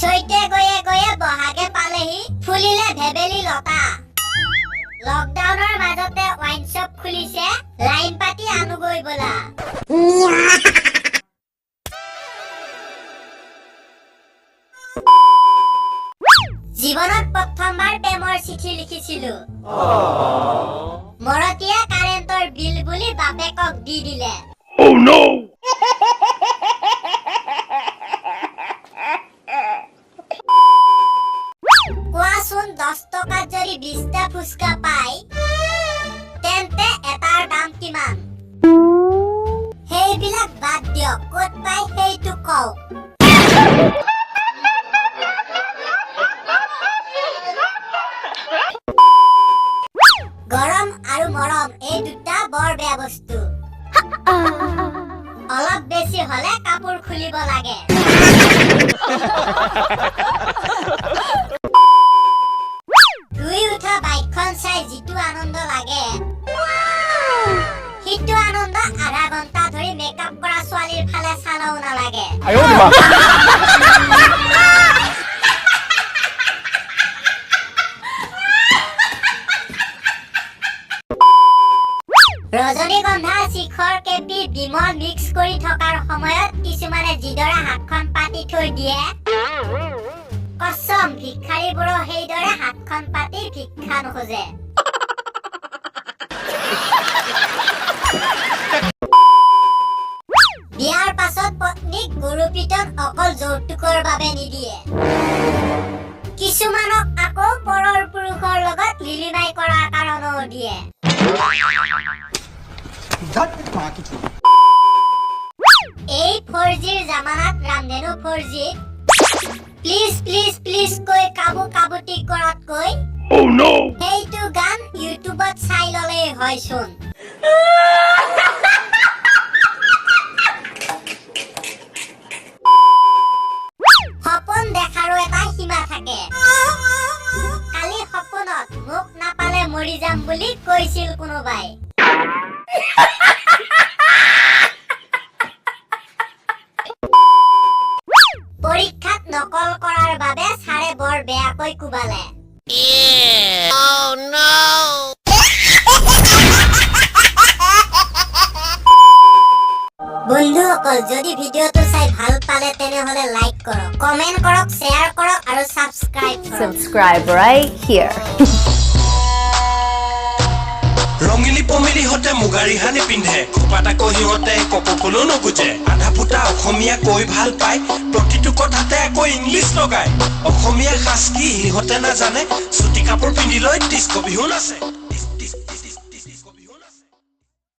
চৈতে গয়ে গয়ে বহাগে পালেহি ফুলিলে ভেবেলি লতা লকডাউনৰ মাজতে ওয়াইন শপ খুলিছে লাইন পাতি আনুগৈ বলা জীৱনত প্ৰথমবাৰ প্ৰেমৰ চিঠি লিখিছিলো মৰতিয়া কাৰেণ্টৰ বিল বুলি বাপেকক দি দিলে Oh no! কোৱাচোন 10 টকাত যদি 20টা ফুচকা পাই তেন্তে এটাৰ দাম কিমান সেইবিলাক বাদ দিয়ক ক'ত পাই সেইটো কওক গৰম আৰু মৰম এই দুটা বৰ বেয়া বস্তু অলপ বেছি হলে কাপোৰ খুলিব লাগে দুই উঠা বাইকখন চাই যিটো আনন্দ লাগে সেইটো আনন্দ আধা ঘণ্টা ধৰি মেকআপ কৰা ছোৱালীৰ ফালে চালও নালাগে ৰজনীগন্ধা শিখৰ কেপি বিমল মিক্স কৰি থকাৰ সময়ত কিছুমানে জিদৰা হাতখন পাতি থৈ দিয়ে কসম ভিক্ষাৰীবোৰো সেইদৰে হাতখন পাতি ভিক্ষা নোখোজে বিয়াৰ পাছত পত্নীক গৰু পিতন অকল যৌতুকৰ বাবে নিদিয়ে কিছুমানক আকৌ পৰৰ পুৰুষৰ লগত লিলিমাই কৰাৰ কাৰণেও দিয়ে এই 4Gৰ জামানাত ৰামধেনু 4G প্লিজ প্লিজ প্লিজ কৈ কাবু কাবুটি কৰাতকৈ Oh no! সেইটো গান ইউটিউবত চাই ললে হয়চোন সপোন দেখাৰো এটা সীমা থাকে কালি সপোনত মোক নাপালে মৰি যাম বুলি কৈছিল কোনোবাই পৰীক্ষাত নকল কৰাৰ বাবে ছাৰে বৰ বেয়াকৈ কুবালে Oh no! বন্ধুসকল যদি ভিডিওটো চাই ভাল পালে তেনেহলে লাইক কৰক কমেন্ট কৰক শেয়াৰ কৰক আৰু সাবস্ক্ৰাইব কৰক Subscribe right here. ৰঙিলি পমিলি হতে মুগাৰী হানি পিন্ধে খোপাটা কহিহতে কপকলো নগুজে আধা ফুটা অসমীয়া কৈ ভাল পায় প্ৰতিটো কথাতে আকৌ ইংলিছ লগায় অসমীয়া সাজ কি হিহতে নাজানে চুটি কাপোৰ পিন্ধি লৈ ডিস্কো বিহু নাচে